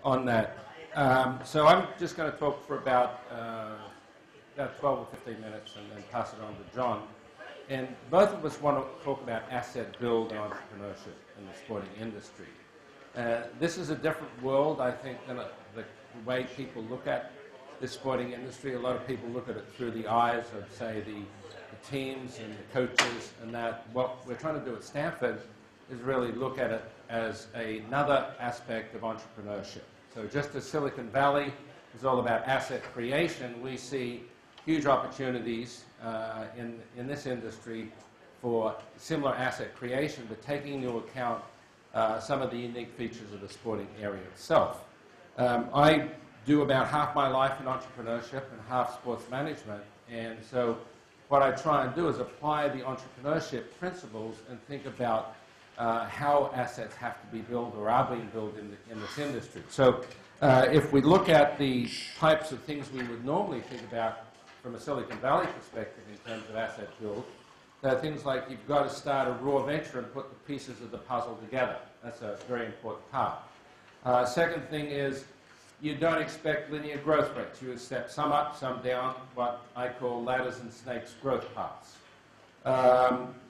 on that. So I'm just going to talk for about 12 or 15 minutes and then pass it on to John. And both of us want to talk about asset build and entrepreneurship in the sporting industry. This is a different world, I think, than the way people look at the sporting industry. A lot of people look at it through the eyes of, say, the teams and the coaches, and that what we're trying to do at Stanford is really look at it as another aspect of entrepreneurship. So just as Silicon Valley is all about asset creation, we see huge opportunities in this industry for similar asset creation, but taking into account some of the unique features of the sporting area itself. I do about half my life in entrepreneurship and half sports management, and so what I try and do is apply the entrepreneurship principles and think about how assets have to be built or are being built in this industry. So if we look at the types of things we would normally think about from a Silicon Valley perspective in terms of asset build, there are things like you've got to start a raw venture and put the pieces of the puzzle together. That's a very important part. Second thing is you don't expect linear growth rates. You step some up, some down, what I call ladders and snakes growth paths.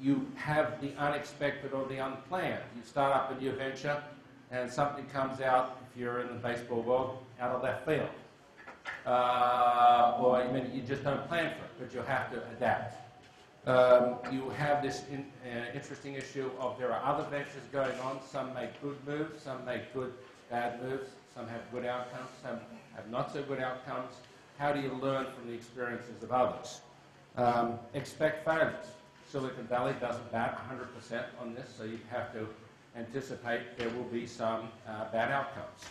You have the unexpected or the unplanned. You start up a new venture and something comes out, if you're in the baseball world, out of left field. Or you just don't plan for it, but you have to adapt. You have this interesting issue of there are other ventures going on. Some make good moves, some make good bad moves, some have good outcomes, some have not so good outcomes. How do you learn from the experiences of others? Expect failures. Silicon Valley doesn't bat 100% on this, so you have to anticipate there will be some bad outcomes.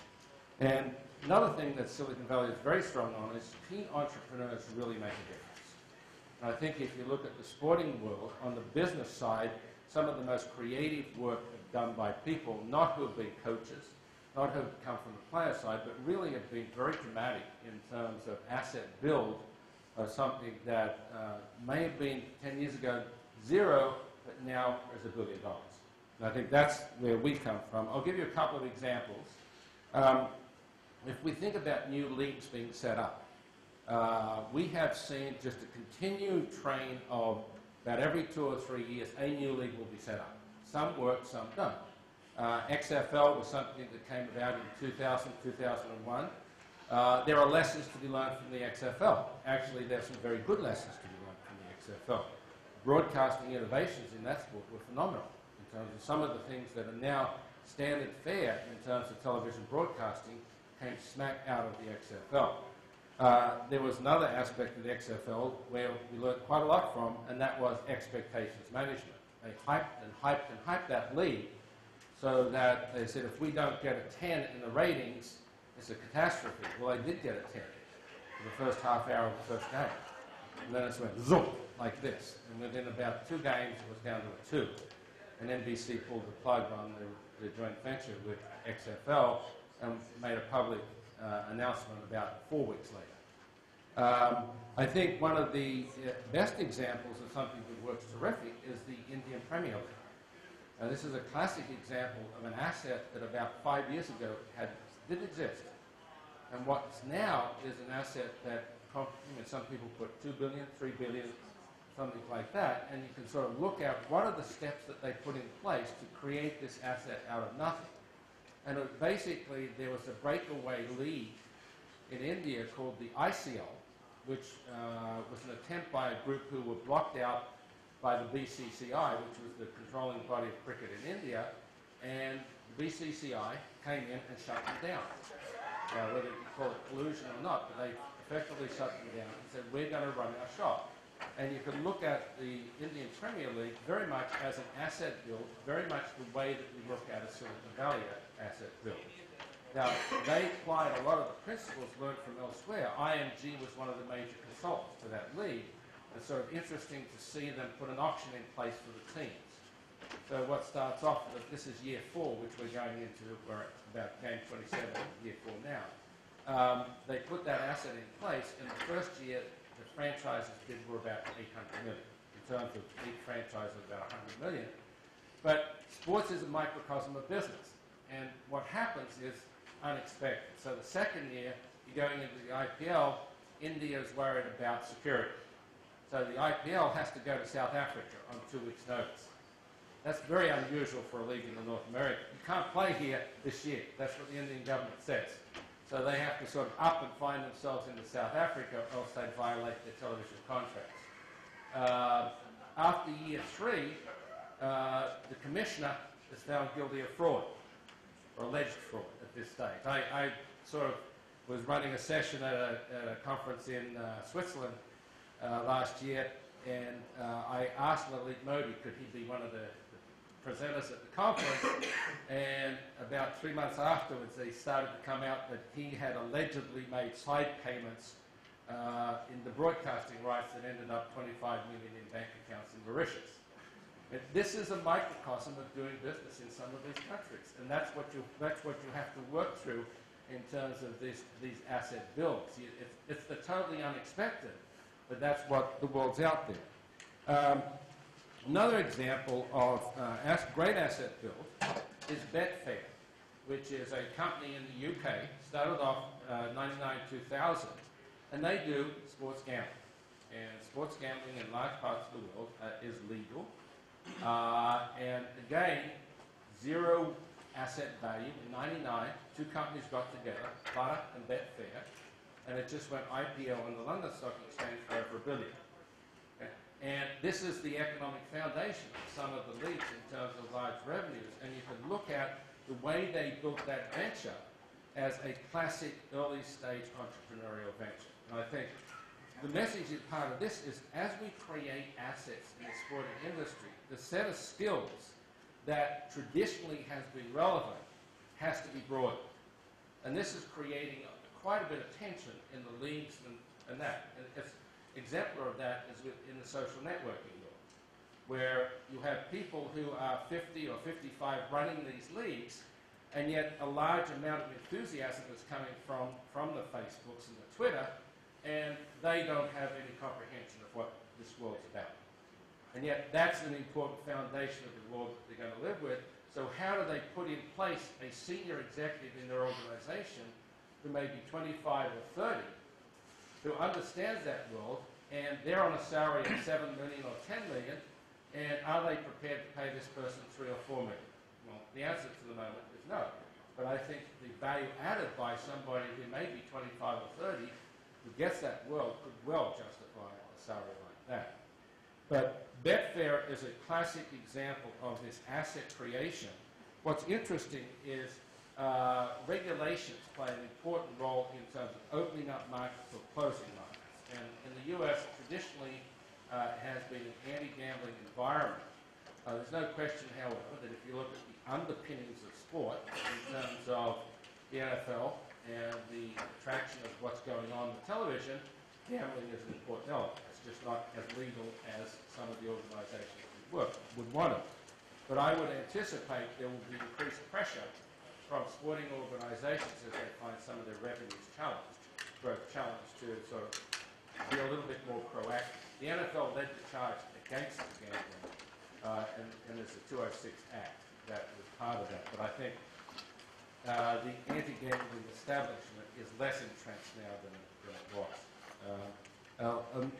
And another thing that Silicon Valley is very strong on is team entrepreneurs really make a difference. And I think if you look at the sporting world, on the business side, some of the most creative work done by people, not who have been coaches, not who have come from the player side, but really have been very dramatic in terms of asset build of something that may have been 10 years ago zero, but now is $1 billion. And I think that's where we come from. I'll give you a couple of examples. If we think about new leagues being set up, we have seen just a continued train of about every 2 or 3 years, a new league will be set up. Some work, some don't. XFL was something that came about in 2000, 2001. There are lessons to be learned from the XFL. Actually, there's some very good lessons to be learned from the XFL. Broadcasting innovations in that sport were phenomenal in terms of some of the things that are now standard fare in terms of television broadcasting came smack out of the XFL. There was another aspect of the XFL where we learned quite a lot from, and that was expectations management. They hyped and hyped and hyped that league so that they said if we don't get a 10 in the ratings, it's a catastrophe. Well, they did get a 10 for the first half hour of the first game. And then it went zoom, like this. And within about 2 games, it was down to a 2. And NBC pulled the plug on the joint venture with XFL and made a public announcement about 4 weeks later. I think one of the best examples of something that works terrific is the Indian Premier League. This is a classic example of an asset that about 5 years ago didn't exist. And what's now is an asset that some people put $2 billion, $3 billion, something like that, and you can sort of look at what are the steps that they put in place to create this asset out of nothing. And basically, there was a breakaway league in India called the ICL, which was an attempt by a group who were blocked out by the BCCI, which was the controlling body of cricket in India, and the BCCI came in and shut them down. Whether you call it collusion or not, but they effectively shut them down and said, we're going to run our shop. And you can look at the Indian Premier League very much as an asset build, very much the way that we look at a Silicon Valley asset build. Now, they applied a lot of the principles learned from elsewhere. IMG was one of the major consultants for that league. It's sort of interesting to see them put an auction in place for the teams. So what starts off with, this is year 4, which we're going into, we're about game 27, year 4 now. They put that asset in place. In the first year, the franchises bid were about 800 million. In terms of each franchise, about 100 million. But sports is a microcosm of business. And what happens is unexpected. So the second year, you're going into the IPL, India is worried about security. So the IPL has to go to South Africa on 2 weeks' notice. That's very unusual for a league in North America. You can't play here this year. That's what the Indian government says. So they have to sort of up and find themselves into South Africa, or else they violate their television contracts. After year 3, the commissioner is found guilty of fraud, or alleged fraud at this stage. I sort of was running a session at a conference in Switzerland last year, and I asked Malik Modi, could he be one of the presenters at the conference, and about 3 months afterwards they started to come out that he had allegedly made side payments in the broadcasting rights that ended up 25 million in bank accounts in Mauritius. And this is a microcosm of doing business in some of these countries, and that's what you have to work through in terms of these asset builds. It's the totally unexpected, but that's what the world's out there. Another example of great asset build is Betfair, which is a company in the UK, started off 99-2000, and they do sports gambling. And sports gambling in large parts of the world is legal. And again, zero asset value. In 99, two companies got together, Flutter and Betfair, and it just went IPO on the London Stock Exchange for over $1 billion. And this is the economic foundation of some of the leagues in terms of large revenues. And you can look at the way they built that venture as a classic early stage entrepreneurial venture. And I think the message is part of this is as we create assets in the sporting industry, the set of skills that traditionally has been relevant has to be broadened. And this is creating quite a bit of tension in the leagues and that. And it's exemplar of that is in the social networking world, where you have people who are 50 or 55 running these leagues, and yet a large amount of enthusiasm is coming from the Facebooks and the Twitter, and they don't have any comprehension of what this world's about. And yet that's an important foundation of the world that they're going to live with. So how do they put in place a senior executive in their organization who may be 25 or 30, who understands that world, and they're on a salary of 7 million or 10 million, and are they prepared to pay this person 3 or 4 million? Well, the answer to the moment is no. But I think the value added by somebody who may be 25 or 30, who gets that world, could well justify a salary like that. But Betfair is a classic example of this asset creation. What's interesting is regulations play an important role in terms of opening up markets or closing markets. And in the US, traditionally, has been an anti-gambling environment. There's no question, however, that if you look at the underpinnings of sport in terms of the NFL and the attraction of what's going on with television, gambling is an important element. It's just not as legal as some of the organizations would want it. But I would anticipate there will be increased pressure from sporting organizations as they find some of their revenues challenged to sort of be a little bit more proactive. The NFL led the charge against gambling, and there's the 206 Act that was part of that. But I think the anti-gambling establishment is less entrenched now than it was.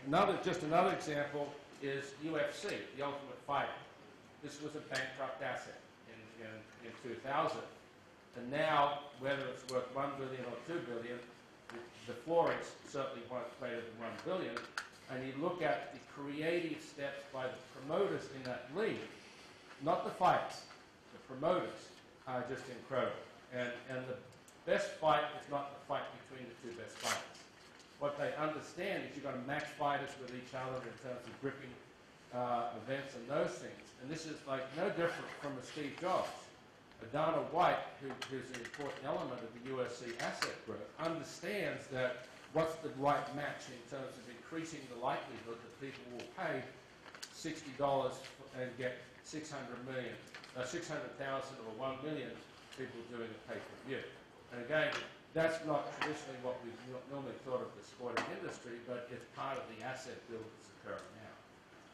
Another example is UFC, the Ultimate Fighter. This was a bankrupt asset in 2000. And now, whether it's worth $1 billion or $2 billion, the floor is certainly greater than $1 billion. And you look at the creative steps by the promoters in that league, not the fighters, the promoters are just incredible. And the best fight is not the fight between the two best fighters. What they understand is you've got to match fighters with each other in terms of gripping events and those things. And this is like no different from a Steve Jobs. Dana White, who's an important element of the USC asset growth, understands that what's the right match in terms of increasing the likelihood that people will pay $60 and get 600,000 or 1 million people doing a pay-per-view. And again, that's not traditionally what we've normally thought of the sporting industry, but it's part of the asset build that's occurring now.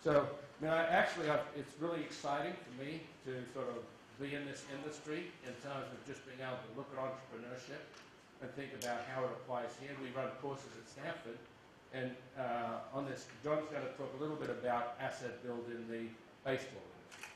So, I mean, it's really exciting for me to sort of be in this industry in terms of just being able to look at entrepreneurship and think about how it applies here. We run courses at Stanford, and on this, John's going to talk a little bit about asset build in the baseball industry.